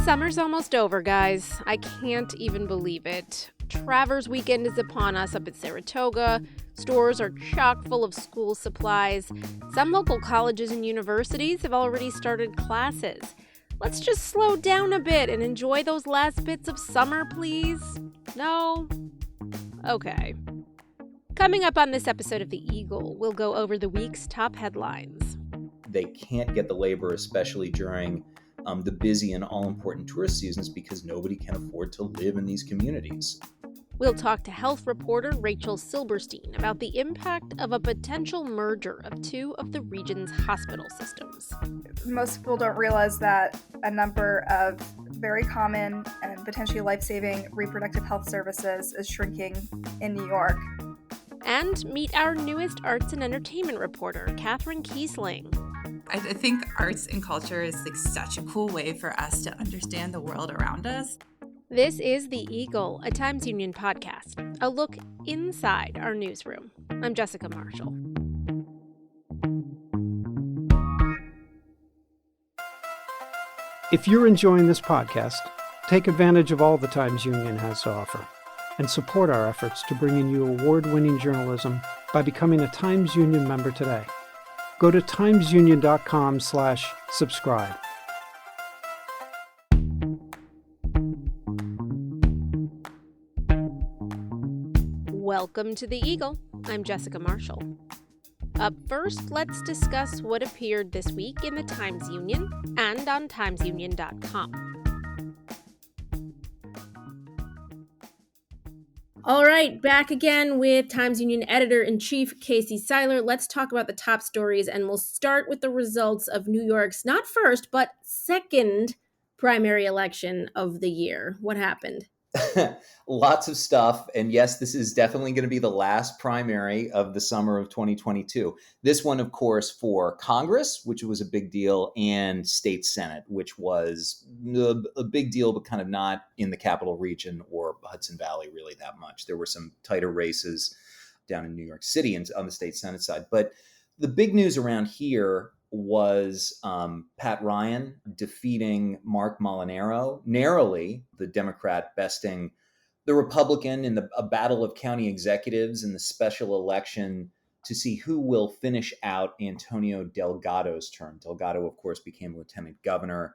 Summer's almost over, guys. I can't even believe it. Travers weekend is upon us up at Saratoga. Stores are chock full of school supplies. Some local colleges and universities have already started classes. Let's just slow down a bit and enjoy those last bits of summer, please. No? Okay. Coming up on this episode of The Eagle, we'll go over the week's top headlines. They can't get the labor, especially during the busy and all-important tourist seasons, because nobody can afford to live in these communities. We'll talk to health reporter Rachel Silberstein about the impact of a potential merger of two of the region's hospital systems. Most people don't realize that a number of very common and potentially life-saving reproductive health services is shrinking in New York. And meet our newest arts and entertainment reporter, Katie Kiessling. I think arts and culture is such a cool way for us to understand the world around us. This is The Eagle, a Times Union podcast, a look inside our newsroom. I'm Jessica Marshall. If you're enjoying this podcast, take advantage of all the Times Union has to offer and support our efforts to bring in you award-winning journalism by becoming a Times Union member today. Go to timesunion.com/subscribe. Welcome to The Eagle. I'm Jessica Marshall. Up first, let's discuss what appeared this week in the Times Union and on timesunion.com. All right, back again with Times Union Editor-in-Chief Casey Seiler. Let's talk about the top stories, and we'll start with the results of New York's not first, but second primary election of the year. What happened? Lots of stuff. And yes, this is definitely going to be the last primary of the summer of 2022. This one, of course, for Congress, which was a big deal, and state Senate, which was a big deal, but kind of not in the Capital Region or Hudson Valley really that much. There were some tighter races down in New York City and on the state Senate side. But the big news around here was Pat Ryan defeating Mark Molinaro narrowly, the Democrat besting the Republican in a battle of county executives in the special election to see who will finish out Antonio Delgado's term. Delgado, of course, became lieutenant governor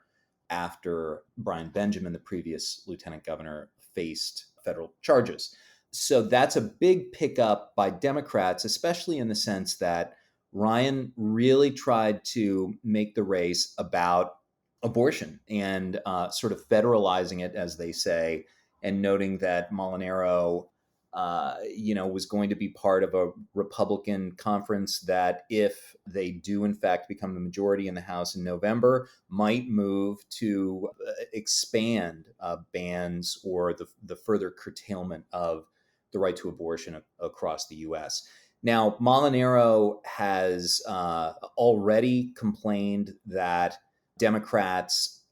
after Brian Benjamin, the previous lieutenant governor, faced federal charges. So that's a big pickup by Democrats, especially in the sense that Ryan really tried to make the race about abortion and sort of federalizing it, as they say, and noting that Molinaro, was going to be part of a Republican conference that, if they do in fact become the majority in the House in November, might move to expand bans or the further curtailment of the right to abortion across the U.S. Now, Molinaro has already complained that Democrats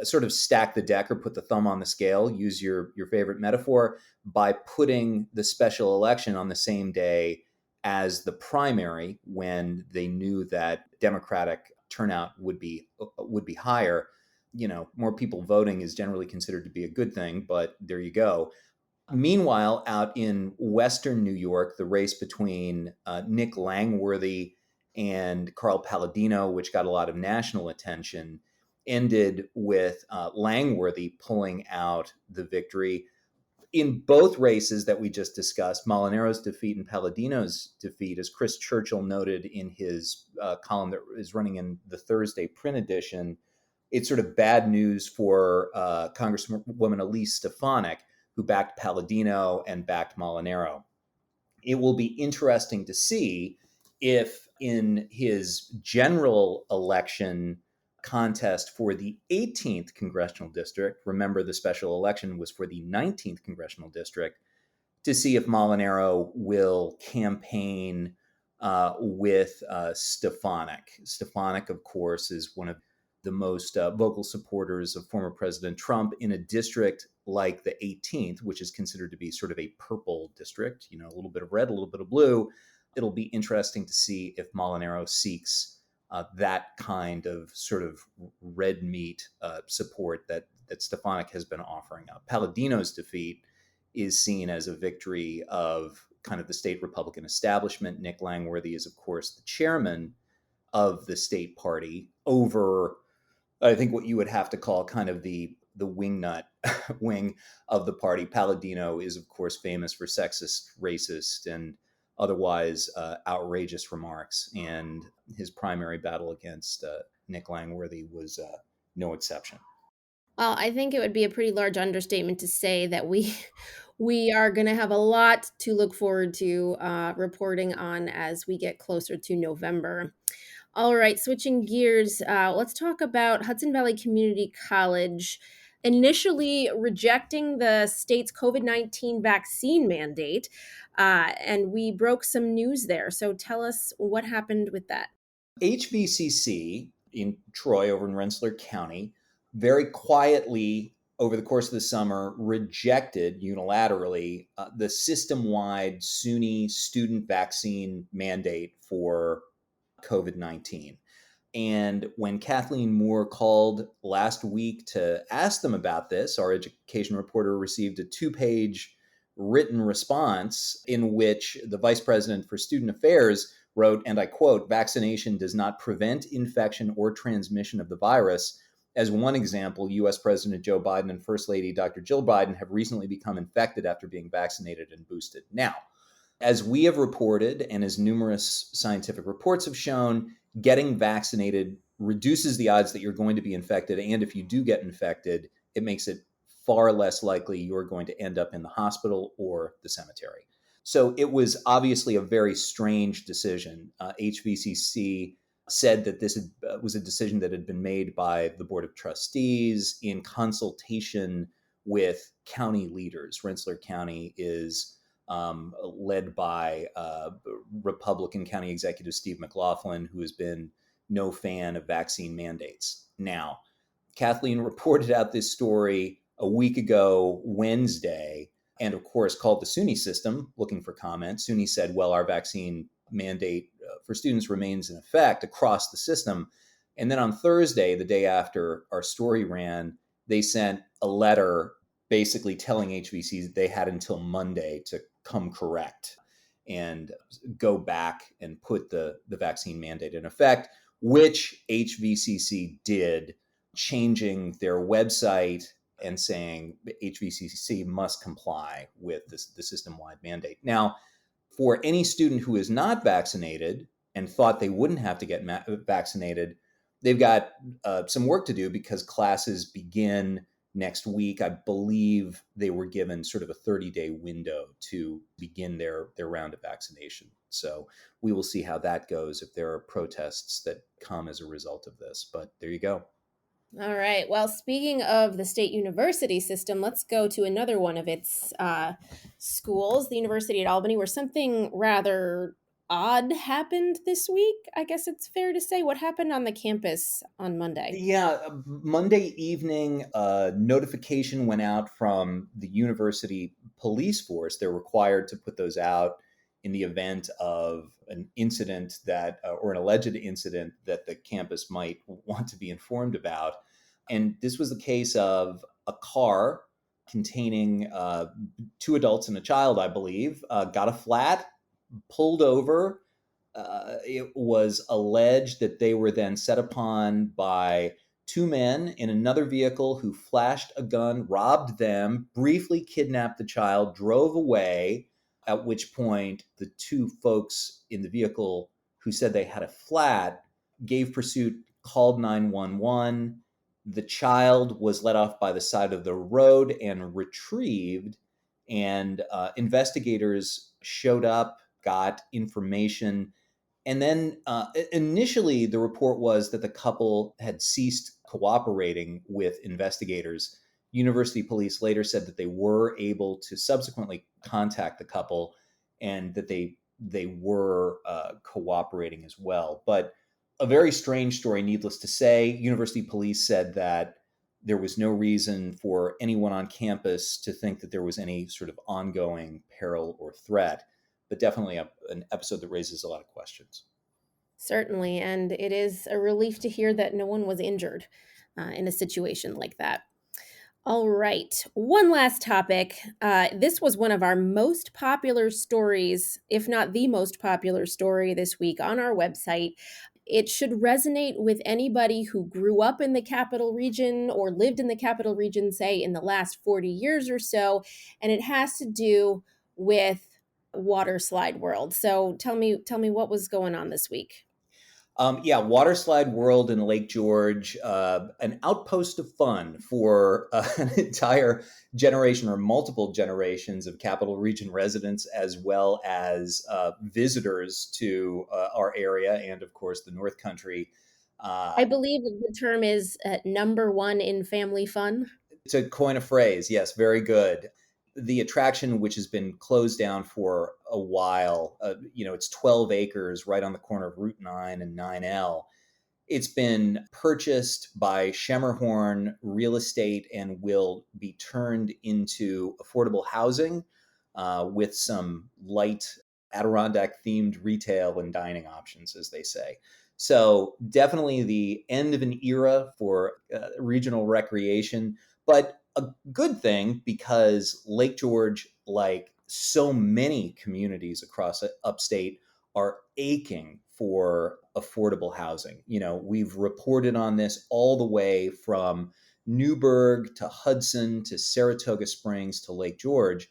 sort of stack the deck or put the thumb on the scale, use your favorite metaphor, by putting the special election on the same day as the primary, when they knew that Democratic turnout would be higher. More people voting is generally considered to be a good thing, but there you go. Meanwhile, out in Western New York, the race between Nick Langworthy and Carl Palladino, which got a lot of national attention, ended with Langworthy pulling out the victory. In both races that we just discussed, Molinaro's defeat and Palladino's defeat, as Chris Churchill noted in his column that is running in the Thursday print edition, it's sort of bad news for Congresswoman Elise Stefanik, who backed Palladino and backed Molinaro. It will be interesting to see if in his general election contest for the 18th congressional district, remember the special election was for the 19th congressional district, to see if Molinaro will campaign with Stefanik. Stefanik, of course, is one of the most vocal supporters of former President Trump in a district like the 18th, which is considered to be sort of a purple district, a little bit of red, a little bit of blue. It'll be interesting to see if Molinaro seeks that kind of sort of red meat support that that Stefanik has been offering up. Palladino's defeat is seen as a victory of kind of the state Republican establishment. Nick Langworthy is, of course, the chairman of the state party over, I think, what you would have to call kind of the wingnut wing of the party. Palladino is, of course, famous for sexist, racist, and otherwise outrageous remarks. And his primary battle against Nick Langworthy was no exception. Well, I think it would be a pretty large understatement to say that we are going to have a lot to look forward to reporting on as we get closer to November. All right, switching gears, let's talk about Hudson Valley Community College initially rejecting the state's COVID-19 vaccine mandate, and we broke some news there. So tell us what happened with that. HVCC in Troy, over in Rensselaer County, very quietly over the course of the summer rejected unilaterally the system-wide SUNY student vaccine mandate for COVID-19. And when Kathleen Moore called last week to ask them about this, our education reporter received a 2-page written response in which the vice president for student affairs wrote, and I quote, "Vaccination does not prevent infection or transmission of the virus. As one example, U.S. President Joe Biden and First Lady Dr. Jill Biden have recently become infected after being vaccinated and boosted." Now, as we have reported, and as numerous scientific reports have shown, getting vaccinated reduces the odds that you're going to be infected. And if you do get infected, it makes it far less likely you're going to end up in the hospital or the cemetery. So it was obviously a very strange decision. HVCC said that this was a decision that had been made by the Board of Trustees in consultation with county leaders. Rensselaer County is led by Republican County Executive Steve McLaughlin, who has been no fan of vaccine mandates. Now, Kathleen reported out this story a week ago, Wednesday, and of course called the SUNY system looking for comment. SUNY said, well, our vaccine mandate for students remains in effect across the system. And then on Thursday, the day after our story ran, they sent a letter basically telling HVCs they had until Monday to come correct and go back and put the vaccine mandate in effect, which HVCC did, changing their website and saying HVCC must comply with the system-wide mandate. Now, for any student who is not vaccinated and thought they wouldn't have to get vaccinated, they've got some work to do because classes begin next week. I believe they were given sort of a 30-day window to begin their round of vaccination. So we will see how that goes if there are protests that come as a result of this. But there you go. All right. Well, speaking of the state university system, let's go to another one of its schools, the University at Albany, where something rather odd happened this week. I guess it's fair to say. What happened on the campus on Monday? Yeah, Monday evening, a notification went out from the university police force. They're required to put those out in the event of an incident that, or an alleged incident that the campus might want to be informed about. And this was the case of a car containing 2 adults and a child, I believe, got a flat, pulled over. It was alleged that they were then set upon by 2 men in another vehicle who flashed a gun, robbed them, briefly kidnapped the child, drove away, at which point the 2 folks in the vehicle who said they had a flat gave pursuit, called 911. The child was let off by the side of the road and retrieved, and investigators showed up, got information. And then initially the report was that the couple had ceased cooperating with investigators. University police later said that they were able to subsequently contact the couple and that they were cooperating as well. But a very strange story, needless to say. University police said that there was no reason for anyone on campus to think that there was any sort of ongoing peril or threat, but definitely an episode that raises a lot of questions. Certainly, and it is a relief to hear that no one was injured in a situation like that. All right. One last topic. This was one of our most popular stories, if not the most popular story this week on our website. It should resonate with anybody who grew up in the capital region or lived in the capital region, say, in the last 40 years or so. And it has to do with water slide world. So tell me what was going on this week. Waterslide World in Lake George, an outpost of fun for an entire generation or multiple generations of Capital Region residents, as well as visitors to our area and, of course, the North Country. I believe the term is number one in family fun. To coin a phrase, yes, very good. The attraction, which has been closed down for a while, it's 12 acres right on the corner of Route 9 and 9L. It's been purchased by Schemerhorn Real Estate and will be turned into affordable housing with some light Adirondack-themed retail and dining options, as they say. So definitely the end of an era for regional recreation, but a good thing because Lake George, like so many communities across upstate, are aching for affordable housing. We've reported on this all the way from Newburgh to Hudson to Saratoga Springs to Lake George.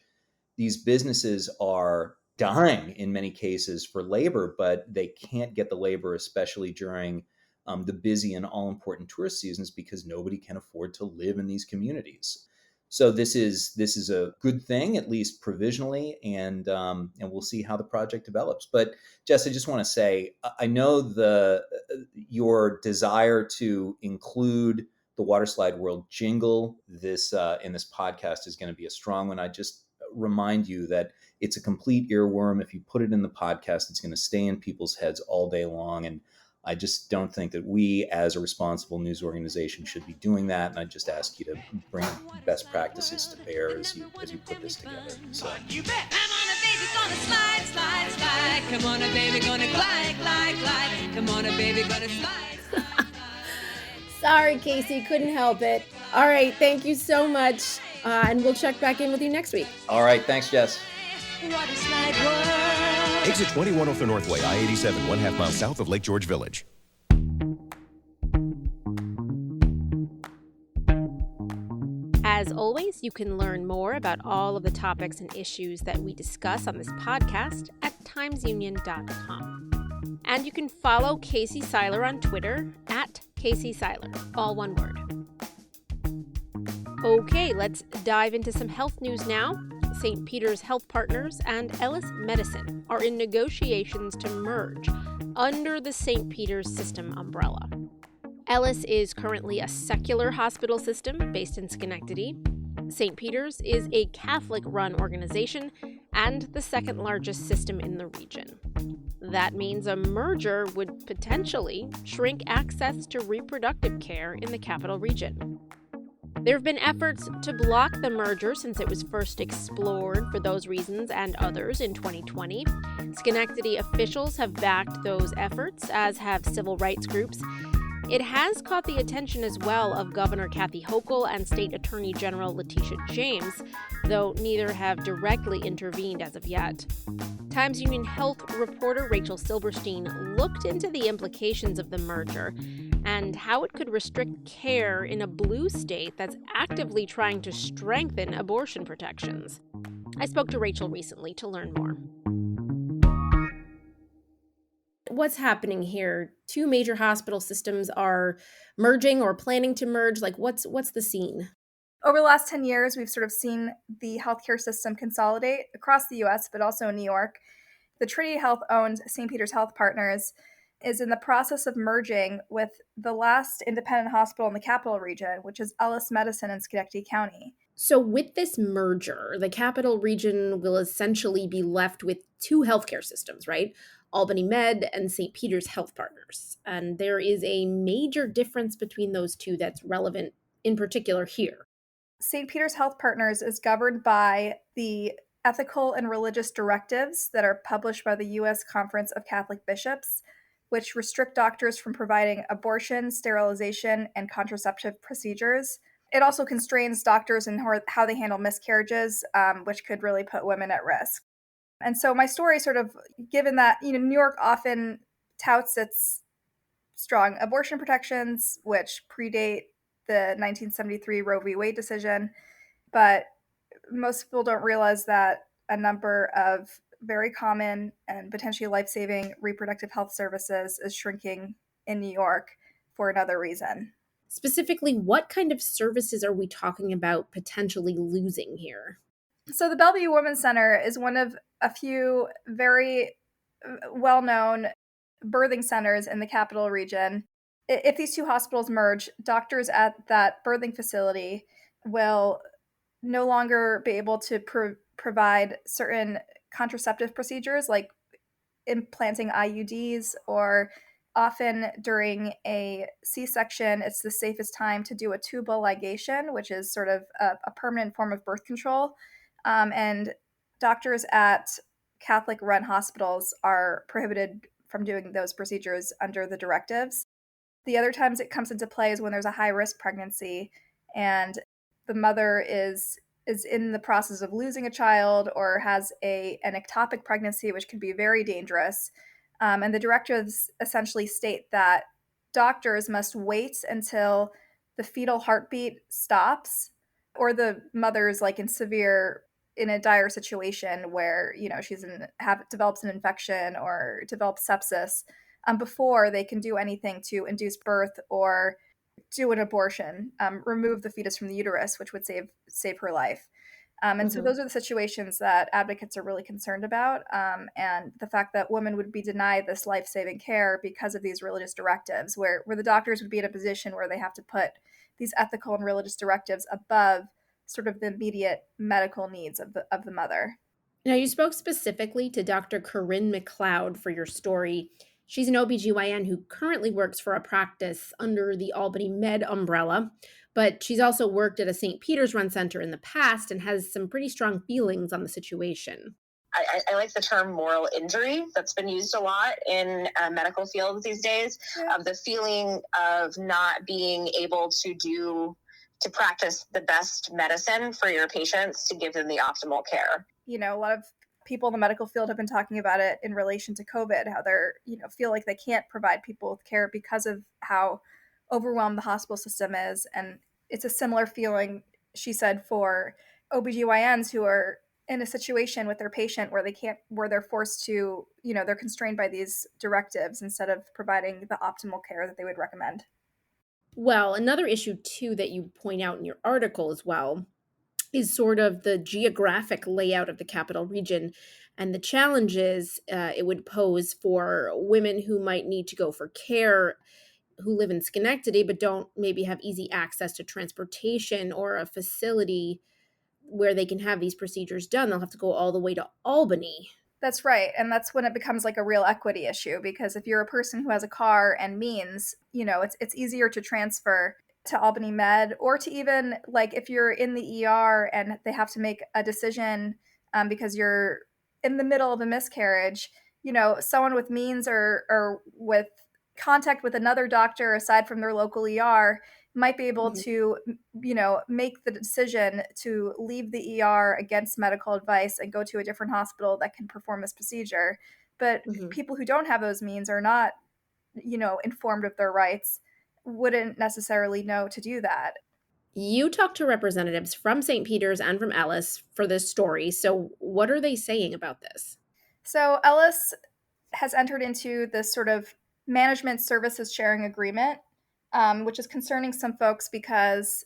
These businesses are dying in many cases for labor, but they can't get the labor, especially during the busy and all-important tourist seasons, because nobody can afford to live in these communities. So this is a good thing, at least provisionally, and we'll see how the project develops. But Jess, I just want to say, I know your desire to include the Waterslide World jingle in this podcast is going to be a strong one. I just remind you that it's a complete earworm. If you put it in the podcast, it's going to stay in people's heads all day long. And I just don't think that we, as a responsible news organization, should be doing that. And I just ask you to bring best practices to bear as you put this together. So. You bet. I'm on a baby, gonna slide, slide, slide. Come on, a baby, gonna glide, glide, glide. Come on, a baby, gonna slide, slide, slide. Sorry, Casey, couldn't help it. All right, thank you so much. And we'll check back in with you next week. All right, thanks, Jess. Waterslide World. Exit 21 off the Northway, I-87, 1/2 mile south of Lake George Village. As always, you can learn more about all of the topics and issues that we discuss on this podcast at timesunion.com. And you can follow Casey Seiler on Twitter at Casey Seiler, all one word. Okay, let's dive into some health news now. St. Peter's Health Partners and Ellis Medicine are in negotiations to merge under the St. Peter's system umbrella. Ellis is currently a secular hospital system based in Schenectady. St. Peter's is a Catholic-run organization and the second largest system in the region. That means a merger would potentially shrink access to reproductive care in the capital region. There have been efforts to block the merger since it was first explored for those reasons and others in 2020. Schenectady officials have backed those efforts, as have civil rights groups. It has caught the attention as well of Governor Kathy Hochul and State Attorney General Letitia James, though neither have directly intervened as of yet. Times Union Health reporter Rachel Silberstein looked into the implications of the merger and how it could restrict care in a blue state that's actively trying to strengthen abortion protections. I spoke to Rachel recently to learn more. What's happening here? Two major hospital systems are merging or planning to merge. Like, what's the scene? Over the last 10 years, we've sort of seen the healthcare system consolidate across the U.S., but also in New York. The Trinity Health-owned St. Peter's Health Partners is in the process of merging with the last independent hospital in the capital region, which is Ellis Medicine in Schenectady County. So with this merger, the capital region will essentially be left with two healthcare systems, right? Albany Med and St. Peter's Health Partners. And there is a major difference between those two that's relevant in particular here. St. Peter's Health Partners is governed by the ethical and religious directives that are published by the U.S. Conference of Catholic Bishops, which restrict doctors from providing abortion, sterilization, and contraceptive procedures. It also constrains doctors in how they handle miscarriages, which could really put women at risk. And so my story sort of, given that, New York often touts its strong abortion protections, which predate the 1973 Roe v. Wade decision, but most people don't realize that a number of very common and potentially life-saving reproductive health services is shrinking in New York for another reason. Specifically, what kind of services are we talking about potentially losing here? So the Bellevue Women's Center is one of a few very well-known birthing centers in the capital region. If these two hospitals merge, doctors at that birthing facility will no longer be able to provide certain contraceptive procedures like implanting IUDs, or often during a C-section, it's the safest time to do a tubal ligation, which is sort of a permanent form of birth control. And doctors at Catholic-run hospitals are prohibited from doing those procedures under the directives. The other times it comes into play is when there's a high-risk pregnancy and the mother is in the process of losing a child or has an ectopic pregnancy, which can be very dangerous. And the directives essentially state that doctors must wait until the fetal heartbeat stops, or the mother's like in a dire situation where she's develops an infection or develops sepsis, before they can do anything to induce birth or do an abortion, remove the fetus from the uterus, which would save her life. And so those are the situations that advocates are really concerned about, and the fact that women would be denied this life-saving care because of these religious directives, where the doctors would be in a position where they have to put these ethical and religious directives above sort of the immediate medical needs of the mother. Now, you spoke specifically to Dr. Corinne McLeod for your story. She's an OBGYN who currently works for a practice under the Albany Med umbrella, but she's also worked at a St. Peter's run center in the past and has some pretty strong feelings on the situation. I like the term moral injury that's been used a lot in medical fields these days, of the feeling of not being able to practice the best medicine for your patients to give them the optimal care. A lot of people in the medical field have been talking about it in relation to COVID, how they're, feel like they can't provide people with care because of how overwhelmed the hospital system is. And it's a similar feeling, she said, for OBGYNs who are in a situation with their patient where they're forced to, they're constrained by these directives instead of providing the optimal care that they would recommend. Well, another issue too that you point out in your article as well is sort of the geographic layout of the capital region and the challenges it would pose for women who might need to go for care, who live in Schenectady but don't maybe have easy access to transportation or a facility where they can have these procedures done. They'll have to go all the way to Albany. That's right. And that's when it becomes like a real equity issue, because if you're a person who has a car and means, it's easier to transfer to Albany Med, or to even like if you're in the ER and they have to make a decision because you're in the middle of a miscarriage, someone with means or with contact with another doctor aside from their local ER might be able to, make the decision to leave the ER against medical advice and go to a different hospital that can perform this procedure. But people who don't have those means are not, informed of their rights, wouldn't necessarily know to do that. You talked to representatives from St. Peter's and from Ellis for this story. So what are they saying about this? So Ellis has entered into this sort of management services sharing agreement, which is concerning some folks because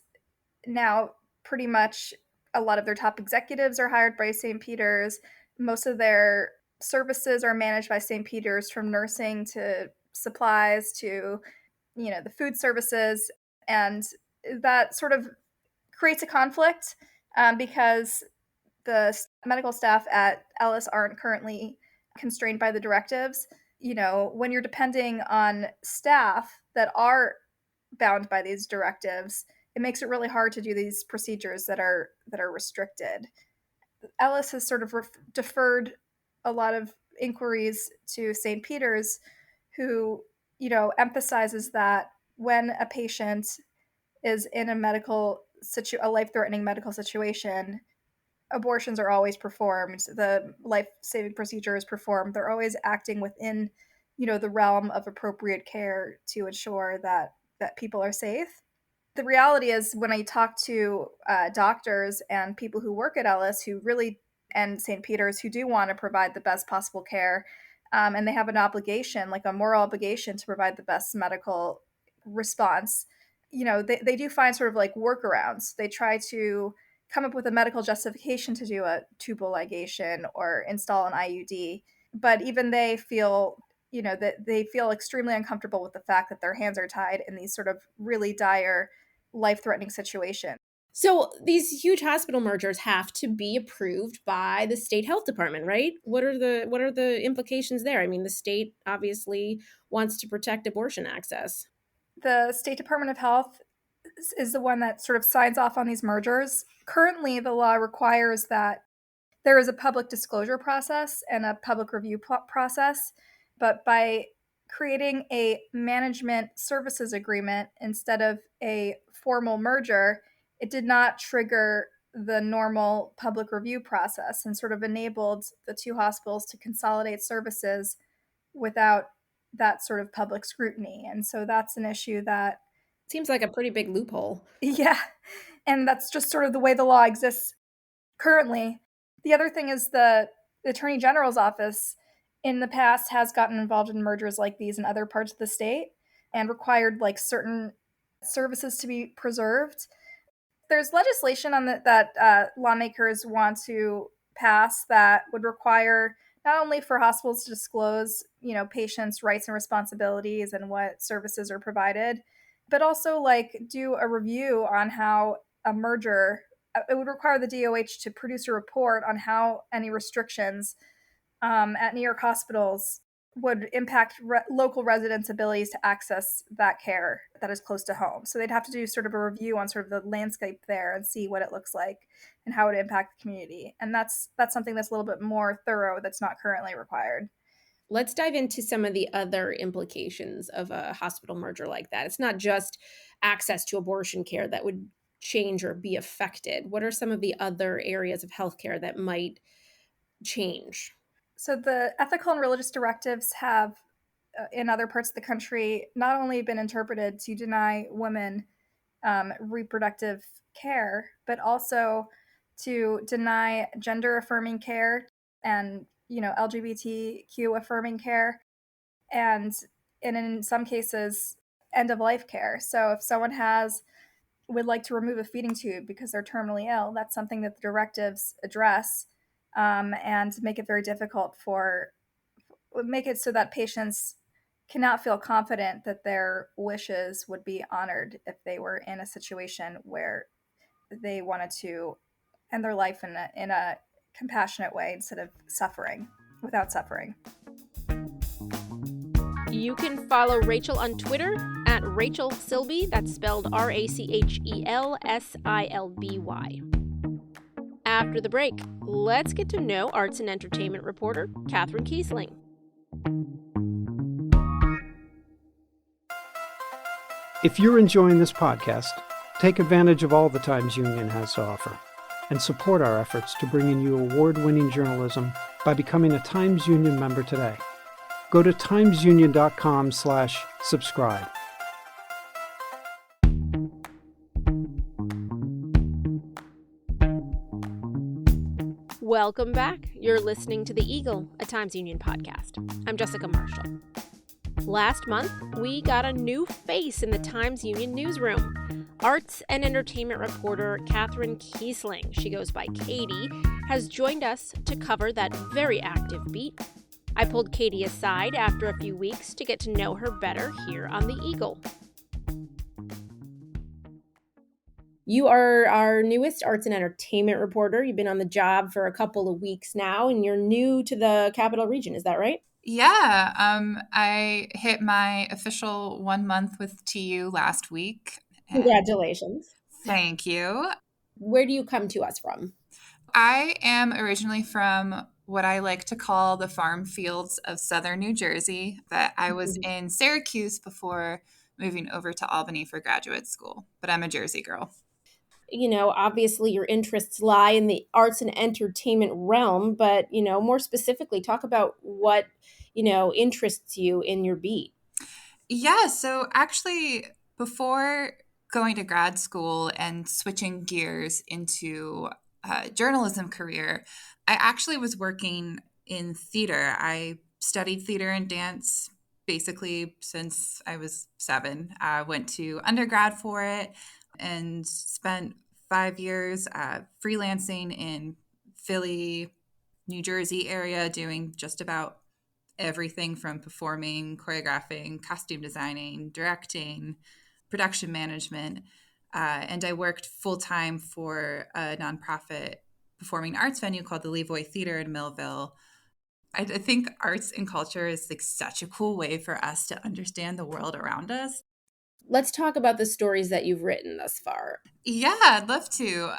now pretty much a lot of their top executives are hired by St. Peter's. Most of their services are managed by St. Peter's, from nursing to supplies to the food services, and that sort of creates a conflict because the medical staff at Ellis aren't currently constrained by the directives. When you're depending on staff that are bound by these directives, it makes it really hard to do these procedures that are restricted. Ellis has sort of deferred a lot of inquiries to St. Peter's, who emphasizes that when a patient is in a medical a life-threatening medical situation, abortions are always performed. The life-saving procedure is performed. They're always acting within, the realm of appropriate care to ensure that people are safe. The reality is, when I talk to doctors and people who work at Ellis and St. Peter's who do want to provide the best possible care, and they have an obligation, like a moral obligation, to provide the best medical response, they do find sort of like workarounds. They try to come up with a medical justification to do a tubal ligation or install an IUD. But even they feel, that they feel extremely uncomfortable with the fact that their hands are tied in these sort of really dire, life-threatening situations. So these huge hospital mergers have to be approved by the state health department, right? What are the implications there? I mean, the state obviously wants to protect abortion access. The State Department of Health is the one that sort of signs off on these mergers. Currently, the law requires that there is a public disclosure process and a public review process, but by creating a management services agreement instead of a formal merger, it did not trigger the normal public review process and sort of enabled the two hospitals to consolidate services without that sort of public scrutiny. And so that's an issue that seems like a pretty big loophole. Yeah. And that's just sort of the way the law exists currently. The other thing is the Attorney General's office in the past has gotten involved in mergers like these in other parts of the state and required like certain services to be preserved. There's legislation on that lawmakers want to pass that would require not only for hospitals to disclose, patients' rights and responsibilities and what services are provided, but also like do a review on how a merger, it would require the DOH to produce a report on how any restrictions at New York hospitals would impact local residents' abilities to access that care that is close to home. So they'd have to do sort of a review on sort of the landscape there and see what it looks like and how it would impact the community. And that's something that's a little bit more thorough that's not currently required. Let's dive into some of the other implications of a hospital merger like that. It's not just access to abortion care that would change or be affected. What are some of the other areas of healthcare that might change? So the ethical and religious directives have, in other parts of the country, not only been interpreted to deny women reproductive care, but also to deny gender-affirming care and, LGBTQ affirming care, and in some cases, end-of-life care. So if someone would like to remove a feeding tube because they're terminally ill, that's something that the directives address. And make it very difficult make it so that patients cannot feel confident that their wishes would be honored if they were in a situation where they wanted to end their life in a compassionate way instead of without suffering. You can follow Rachel on Twitter at Rachel Silby. That's spelled RachelSilby. After the break, let's get to know arts and entertainment reporter Katie Kiessling. If you're enjoying this podcast, take advantage of all the Times Union has to offer and support our efforts to bring you award-winning journalism by becoming a Times Union member today. Go to timesunion.com/subscribe. Welcome back. You're listening to The Eagle, a Times Union podcast. I'm Jessica Marshall. Last month, we got a new face in the Times Union newsroom. Arts and entertainment reporter Katie Kiessling, she goes by Katie, has joined us to cover that very active beat. I pulled Katie aside after a few weeks to get to know her better here on The Eagle. You are our newest arts and entertainment reporter. You've been on the job for a couple of weeks now, and you're new to the Capital Region. Is that right? Yeah. I hit my official 1 month with TU last week. Congratulations. Thank you. Where do you come to us from? I am originally from what I like to call the farm fields of southern New Jersey, but I was in Syracuse before moving over to Albany for graduate school, but I'm a Jersey girl. obviously your interests lie in the arts and entertainment realm, but, more specifically, talk about what, interests you in your beat. Yeah, so actually, before going to grad school and switching gears into a journalism career, I actually was working in theater. I studied theater and dance basically since I was 7. I went to undergrad for it and spent 5 years freelancing in Philly, New Jersey area, doing just about everything from performing, choreographing, costume designing, directing, production management. And I worked full time for a nonprofit performing arts venue called the Levoy Theater in Millville. I think arts and culture is like such a cool way for us to understand the world around us. Let's talk about the stories that you've written thus far. Yeah, I'd love to.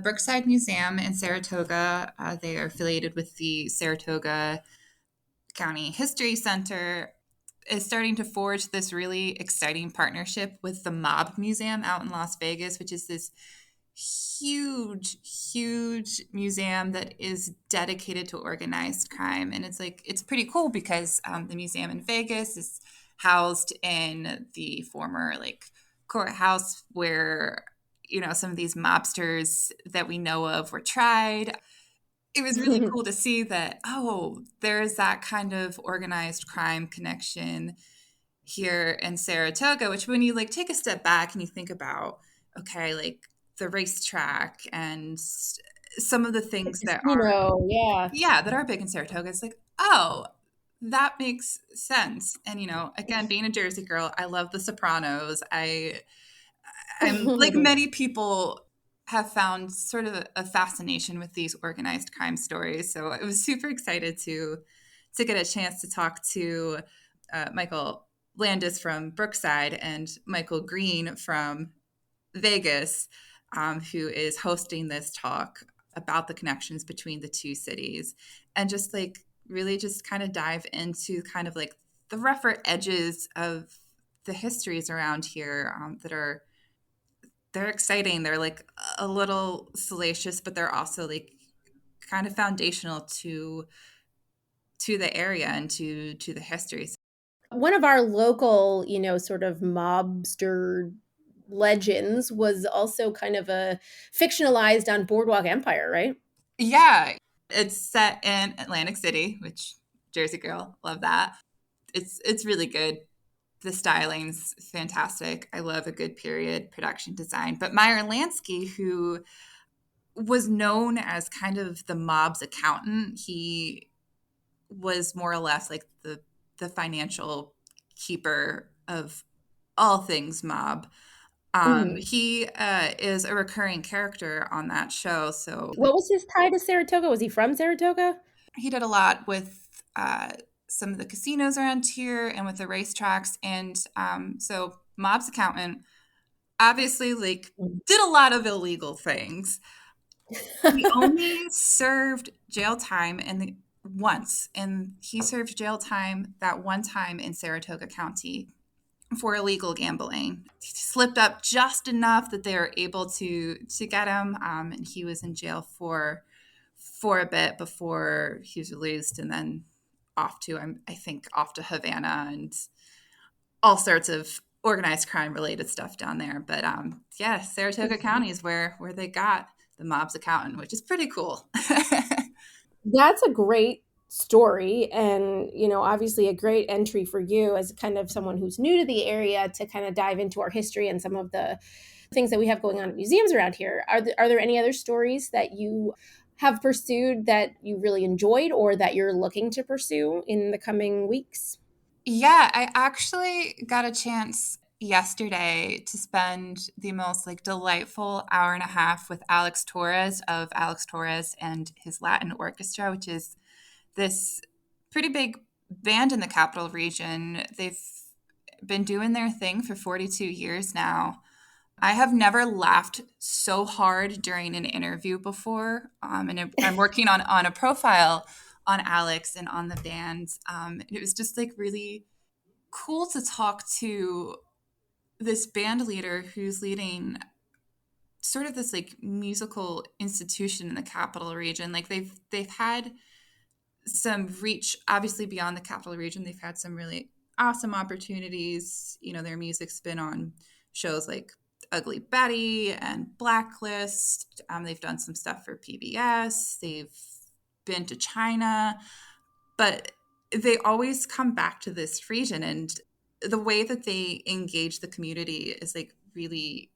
Brookside Museum in Saratoga, they are affiliated with the Saratoga County History Center, is starting to forge this really exciting partnership with the Mob Museum out in Las Vegas, which is this huge, huge museum that is dedicated to organized crime. And it's pretty cool because the museum in Vegas is housed in the former courthouse where, some of these mobsters that we know of were tried. It was really cool to see that, there is that kind of organized crime connection here in Saratoga, which when you take a step back and you think about, okay, the racetrack and some of the things that are big in Saratoga, it's that makes sense. And, again, being a Jersey girl, I love The Sopranos. I'm like many people have found sort of a fascination with these organized crime stories. So I was super excited to get a chance to talk to Michael Landis from Brookside and Michael Green from Vegas, who is hosting this talk about the connections between the two cities, and just really just kind of dive into kind of the rougher edges of the histories around here they're exciting. They're a little salacious, but they're also kind of foundational to the area and to the history. One of our local, sort of mobster legends was also kind of a fictionalized on Boardwalk Empire, right? Yeah. It's set in Atlantic City, which Jersey girl, love that. It's really good. The styling's fantastic. I love a good period production design. But Meyer Lansky, who was known as kind of the mob's accountant, he was more or less like the financial keeper of all things mob. He is a recurring character on that show. So, what was his tie to Saratoga? Was he from Saratoga? He did a lot with some of the casinos around here and with the racetracks. And so mob's accountant obviously did a lot of illegal things. He only served jail time once, and he served jail time that one time in Saratoga County for illegal gambling. He slipped up just enough that they were able to get him, and he was in jail for a bit before he was released, and then off to Havana and all sorts of organized crime related stuff down there. But Saratoga County is where they got the mob's accountant, which is pretty cool. That's a great story, and obviously a great entry for you as kind of someone who's new to the area to kind of dive into our history and some of the things that we have going on at museums around here. Are there any other stories that you have pursued that you really enjoyed or that you're looking to pursue in the coming weeks? Yeah, I actually got a chance yesterday to spend the most delightful hour and a half with Alex Torres of Alex Torres and his Latin Orchestra, which is this pretty big band in the Capital Region. They've been doing their thing for 42 years now. I have never laughed so hard during an interview before. And I'm working on a profile on Alex and on the band. It was just really cool to talk to this band leader who's leading sort of this like musical institution in the capital region. Like they've had some reach, obviously beyond the capital region. They've had some really awesome opportunities. You know, their music's been on shows like Ugly Betty and Blacklist. They've done some stuff for PBS. They've been to China, but they always come back to this region, and the way that they engage the community is like really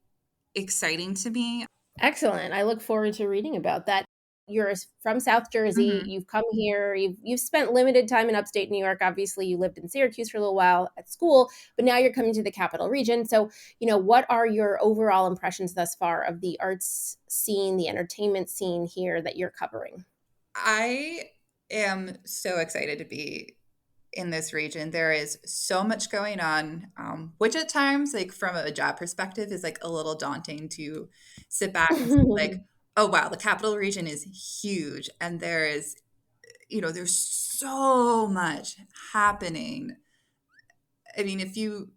exciting to me. Excellent. I look forward to reading about that. You're from South Jersey. Mhm. You've come here. You've spent limited time in upstate New York. Obviously, you lived in Syracuse for a little while at school, but now you're coming to the capital region. So, what are your overall impressions thus far of the arts scene, the entertainment scene here that you're covering? I am so excited to be in this region. There is so much going on, which at times, like from a job perspective, is like a little daunting to sit back and say, like, oh wow, the capital region is huge, and there is, there's so much happening. I mean, if you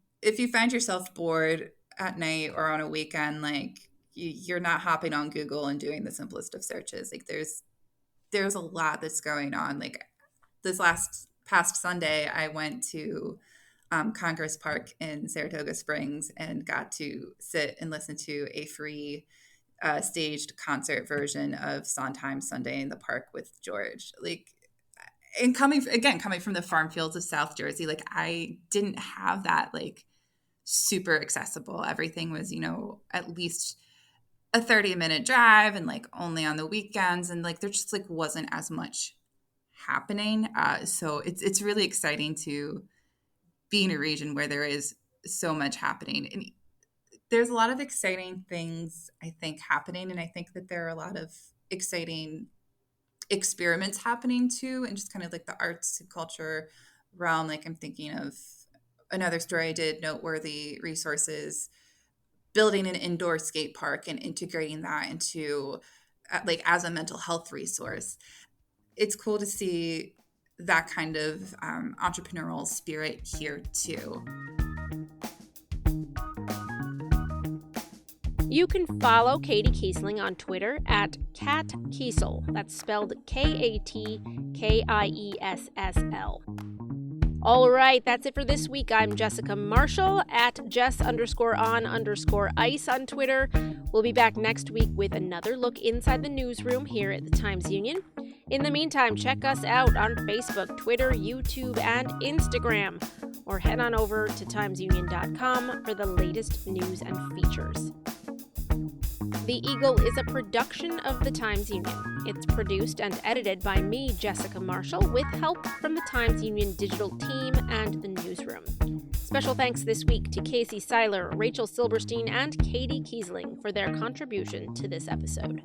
find yourself bored at night or on a weekend, like you're not hopping on Google and doing the simplest of searches. Like there's a lot that's going on. Like this past Sunday, I went to Congress Park in Saratoga Springs and got to sit and listen to a free staged concert version of Sondheim's Sunday in the Park with George. Like, and coming from the farm fields of South Jersey, like I didn't have that like super accessible. Everything was, at least a 30-minute drive, and like only on the weekends, and like there just like wasn't as much happening. So it's really exciting to be in a region where there is so much happening. And there's a lot of exciting things, I think, happening. And I think that there are a lot of exciting experiments happening too, and just kind of like the arts and culture realm. Like I'm thinking of another story I did, Noteworthy Resources, building an indoor skate park and integrating that into like as a mental health resource. It's cool to see that kind of entrepreneurial spirit here too. You can follow Katie Kiessling on Twitter at Kat Kiessel. That's spelled KATKIESSL. All right, that's it for this week. I'm Jessica Marshall at Jess_on_ice on Twitter. We'll be back next week with another look inside the newsroom here at the Times-Union. In the meantime, check us out on Facebook, Twitter, YouTube, and Instagram, or head on over to timesunion.com for the latest news and features. The Eagle is a production of the Times-Union. It's produced and edited by me, Jessica Marshall, with help from the Times-Union digital team and the newsroom. Special thanks this week to Casey Seiler, Rachel Silberstein, and Katie Kiessling for their contribution to this episode.